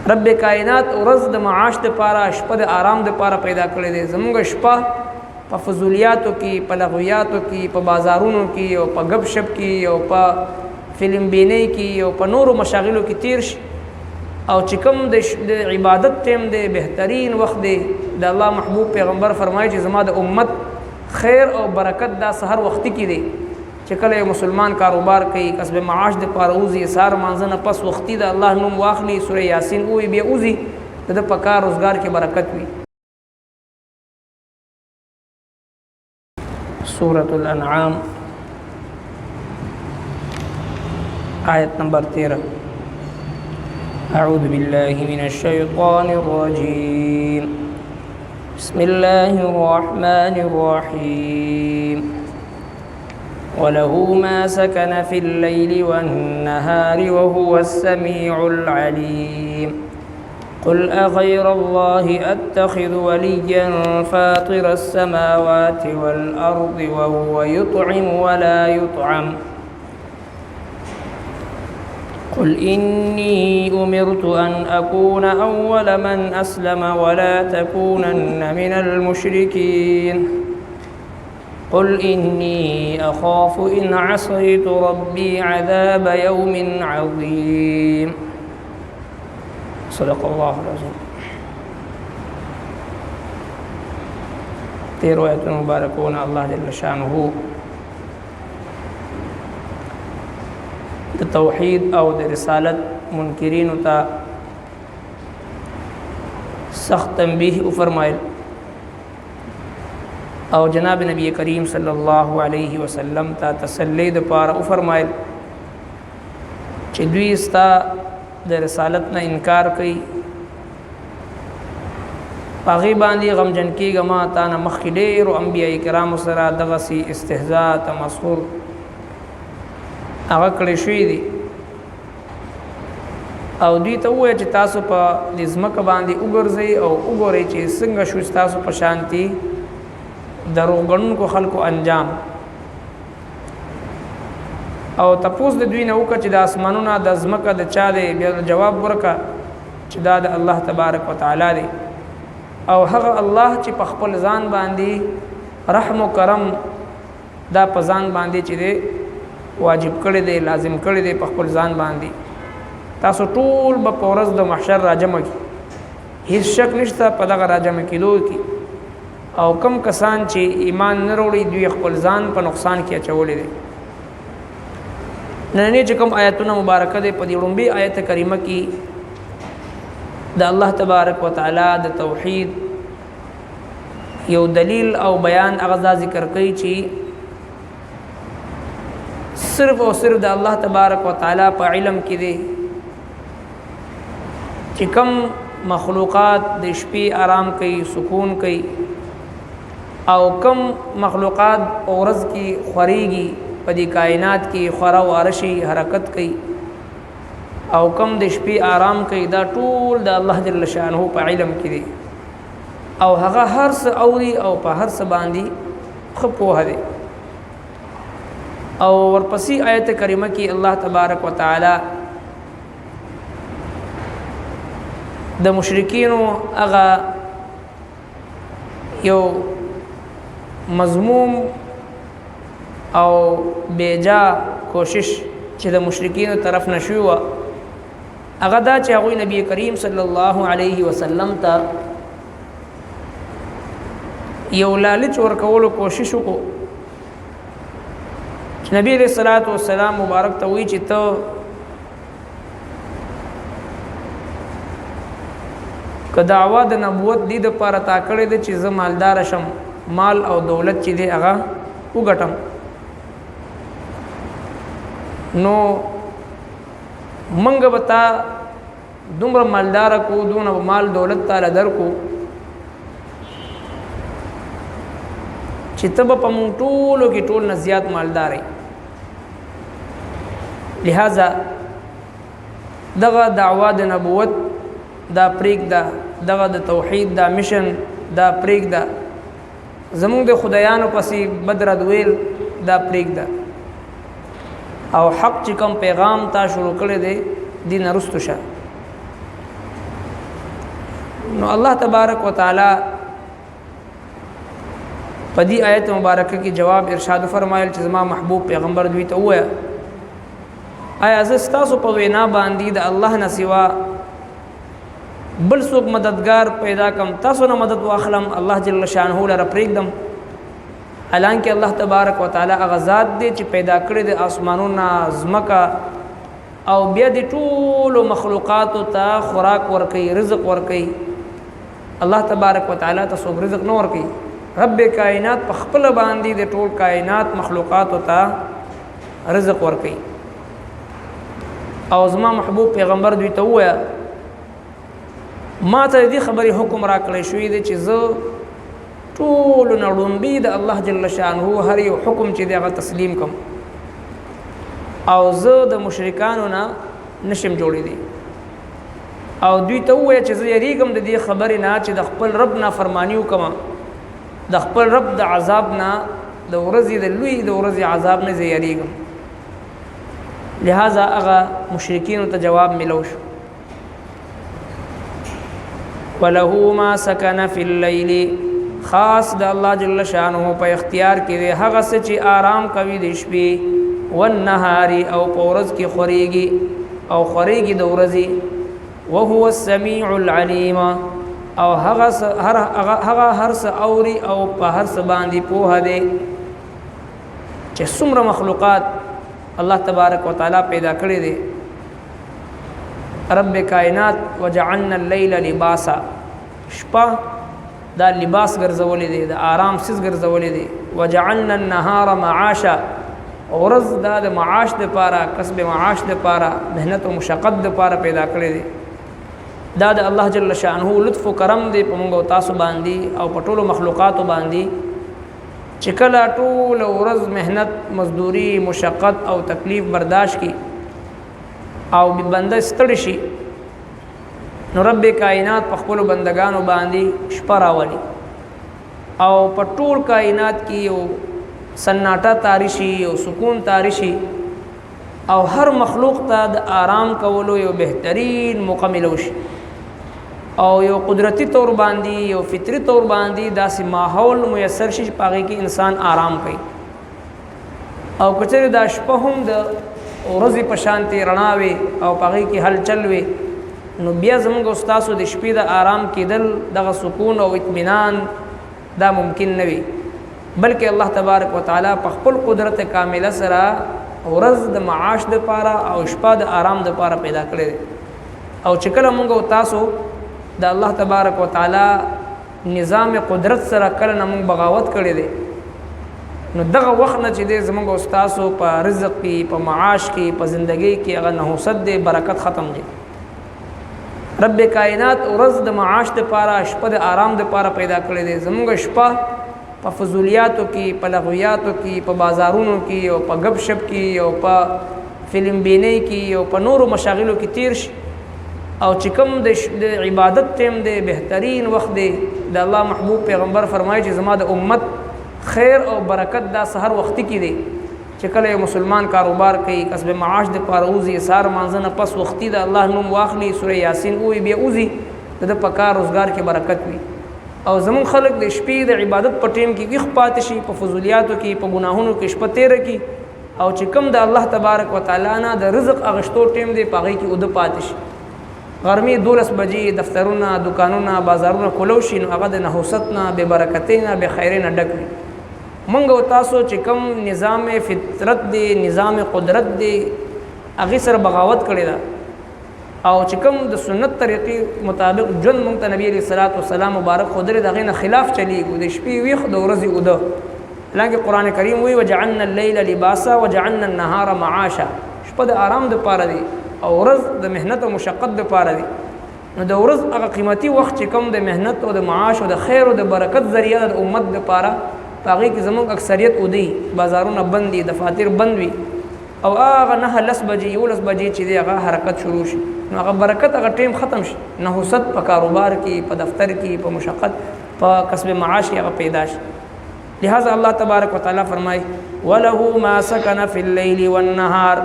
رب کائنات ورځ د معاش د پاره شپه د آرام د پاره پیدا کړې ده. زمونږ شپه په فضولیاتو کې، په لغویاتو کې، په بازارونو کې او په غب شپ کې او په فلم بینۍ کې او په نورو مشاغلو کې تیر شي، او چې کوم د عبادت ټیم دی بهترین وخت دی. د الله محبوب پیغمبر فرمایي چې زما د امت خیر او برکت دا سحر وختي کې دی چې کله یو مسلمان کاروبار کوي، کسب معاش د پاره اوزي، سار مانځه نه پس وختي د الله نوم واخلي، سوره یاسین وی بیا اوزي، د په کار روزګار کې برکت وي. سورة الانعام آیت نمبر 13. اعوذ باللہ من الشیطان الرجیم بسم الله الرحمن الرحيم وله ما سكن في الليل والنهار وهو السميع العليم قل أغير الله أتخذ وليا فاطر السماوات والأرض وهو يطعم ولا يطعم قل إني أمرت أن أكون أول من أسلم ولا تكونن من المشركين قل إني أخاف إن عصيت ربي عذاب يوم عظيم صدق الله العظيم. تیرو آیت مبارکون اللہ جل شانہ د توحید او د رسالت منکرین تا سخت تنبیه فرمایل، او جناب نبی کریم صلی الله علیه وسلم تا تسلی د پاره فرمایل چې دوی ستا د رسالت نه انکار کوي، پاغي باندې غمجن کیږه ما تا نه مخکې ډېرو انبیاء کرامو سره دغسې استهزاء تمسخر هغه کړی شوي دي، او دوی ته ووایه چې تاسو په دې ځمکه باندې وګرځئ او وګورئ چې څنګه شو ستاسو په شانتي دروغ ګڼونکو خلکو انجام. او تپوس د دوی نه وکړه چې د اسمانونه د ځمکه د چا دی، بیا جواب ورکړه چې دا د الله تبارک وتعالی دی، او هغه الله چې په خپل ځان باندې رحم و کرم دا په ځان باندې چې دی واجب کړی دی، لازم کړی دی په خپل ځان باندې. تاسو ټول به په ورځ د محشر راجمع کی، هیڅ شک نشته په دغه راجمع کېدو کې، او کم کسان چې ایمان نه وروړي دوی خپل ځان په نقصان کې اچولی دی. نننې چې کوم آیتونه مبارکه دی په دې لومبۍ آیت کریمه کې د الله تبارک وتعالی د توحید یو دلیل او بیان هغه ذکر کوي چې صرف او صرف د الله تبارک وتعالی په علم کې دی چې کوم مخلوقات د شپې آرام کوي، سکون کوي، او کم مخلوقات اورز کی خوریږي په دې کائنات کې خورا وارشي حرکت کوي، او کم د شپې آرام کوي، دا ټول د الله جل شانه په علم کې دي، او هغه هر څه اوري او په هر څه باندې ښه پوهه دی. او ورپسې آیت کریمه کې الله تبارک وتعالی د مشرکینو هغه یو مضموم او بیجا کوشش چې د مشرکینو طرف نشوي وه هغه دا چې هغوی نبی کریم صلی الله علیه وسلم ته یو لالچ ورکولو کوشش وکړو چې نبی علیہ الصلوۃ والسلام مبارک ته وایي چې ته که دعوا د نبوت دې دپاره تا کړې ده چې زه مالدار شم، مال او دولت چې دی هغه وګټم، نو منګ به تا دومره مالدار کو، دونه مال دولت تعالی درکو چې ته به په مونږ ټولو کې ټول نه زیات مالدار یې. لہذا دغه دعوا د نبوت دا پرېږده، دغه د توحید دا مشن دا پرېږده، زمونږ د خدایانو پسې بد رد ویل دا پرېږده، او حق چې کوم پیغام تا شروع کړی دی دې نه رستو شه. نو الله تبارک وتعالى په دې آیت مبارکه کې جواب ارشاد فرمایل چې زما محبوب پیغمبر دوی ته وایي آیا زه ستاسو په وینا باندې د الله نه سوا بل څوک مددگار پیدا کم تاسو نه مدد واخلم الله جل شانه لره پرېږدم حالانکه الله تبارک وتعالى هغه ذات دی چې پیدا کړی د اسمانونو ځمکه او بیا د ټولو مخلوقاتو ته خوراک ورکوي رزق ورکوي الله تبارک وتعالى ته څوک رزق نه ورکوي رب کائنات په خپل باندې د ټول کائنات مخلوقاتو ته رزق ورکوي او زما محبوب پیغمبر دوی ته وایي ما ته دې خبرې حکم راکړی شوی دی چې زه ټولو نه لومبي د الله جل شانه هر یو حکم چې دی هغه تسلیم کم او زه د مشرکانو نه نشم جوړېدی او دوی ته ووایه چې زه یریږم د دې خبرې نه چې د خپل رب نافرماني وکړم د خپل رب د عذاب نه د ورځې د لوی د ورځې عذاب نه زه یریږم لہذا هغه مشرکینو ته جواب ملو شو وله ما سکن فی اللیل خاص د الله جل شانه په اختیار کې دی هغه څه چې آرام کوي د شپې والنهار او په ورځ کې خوريږي او خوريږي د ورځې وهو السميع العليم او هغه هر څه اوري او په هر څه باندې پوهه دی چې څومره مخلوقات الله تبارک وتعالى پیدا کړی دی رب کائنات وجعلنا الليل لباسا شپه دا لباس ګرځولې دی د آرام سیس ګرځولې دی وجعلنا النهار معاشا ورځ دا د معاش د پاره کسب معاش د پاره مهنت او مشقت د پاره پیدا کړی دی دا د الله جل شانه لطف و کرم دی په موږ تاسو باندې او په ټولو مخلوقاتو باندې چې کله ټول ورځ مهنت مزدوري مشقت او تکلیف برداشت کی او بنده ستړي شي نو رب کائنات په خپل بندگانو باندې شپه راولي او په ټول کائنات کې یو سناټه تاریشي او سکون تاریشي او هر مخلوق ته د آرام کولو یو بهترین موقع ملوشي او یو قدرتی طور باندې یو فطری طور باندې داسې ماحول میسر شي چې پاږي کې انسان آرام کوي او کچره دا شپه هم د ورځې په شانتي رڼاوي او پاږي کې هلچل وي نو بیا زموږ استادو د شپې د آرام کېدل دغه سکون او اطمینان دا ممکن نه وي بلکې الله تبارک وتعالى په خپل قدرت کامله سره ورځ د معاش د پاره او شپه د آرام د پاره پیدا کړی او چې کله موږ تاسو د الله تبارک وتعالى نظام قدرت سره کله موږ بغاوت کړی دی نو دغه وخت نه چې د زموږ استادو په رزق کې په معاش کې په ژوندۍ کې هغه نحوست دی برکت ختم دی رب کائنات ورځ د معاش د پاره شپه د آرام د پاره پیدا کړی دی زموږ شپه په فضولیاتو کې په لغویاتو کې په بازارونو کې او په غب شپ کې او په فلم بینۍ کې او په نورو مشاغلو کې تیر شي او چې کوم د عبادت ټیم دی بهترین وخت دی د الله محبوب پیغمبر فرمایي چې زما د امت خیر او برکت دا سحر وخت کې دی چې کله مسلمان کاروبار کوي کسب معاش د پاره اوزي سار مانځنه پس وختي د الله نوم واخلي سوره یاسین وي بیا اوزي د پکار روزګار کې برکت وي او زمون خلق د شپې د عبادت په ټیم کې ویخ پاتې شي په فضولیاتو کې په ګناهونو کې شپه تیر کی او چې کوم د الله تبارک وتعالى نه د رزق اغشتو ټیم دی پاغي کې ود پاتې شي غرمې 12 بجې دفترونه دکانونه بازارونه کولو شي نو هغه د نحوست نه به برکتینه به خیرینه ډک وي مونږ تاسو چې کوم نظام فطرت دی نظام قدرت دی هغه سره بغاوت کړی دا او چې کوم د سنت طریقې مطابق جن مونږ ته نبی علیہ الصلوۃ والسلام مبارک خدای دغه نه خلاف چلیږي د شپې ویخ د ورځې وده لکه قران کریم وی وجعلنا الليل لباسا وجعلنا النهار معاشا شپه د آرام د پاره دی او ورځ د مهنت او مشقت د پاره دی نو د ورځ هغه قیمتي وخت چې کوم د مهنت او د معاش او د خیر او د برکت ذریعہ د امت د پاره پاغي کې زموږ اکثریت ودی بازارونه بند دي دفاتر بند وي او هغه نه لس بجې یو لس بجې چې هغه حرکت شروع شي نو هغه برکت هغه ټیم ختم شي نحوست په کاروبار کې په دفتر کې په مشقت په کسب معاش هغه پیدا شي لہذا الله تبارک وتعالى فرمای وله ما سكن في الليل والنهار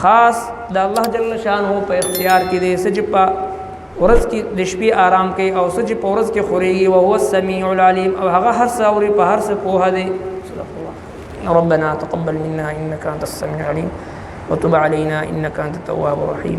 خاص د الله جل شانه په اختیار کې دې سجپا ورځ کې د شپې آرام کوي او څه چې په ورځ کې خورېږي وهو السمیع العلیم او هغه هر څه اوري په هر څه پوهه دی. ربنا تقبل منا انك انت السميع العليم وتب علينا انك انت التواب الرحيم.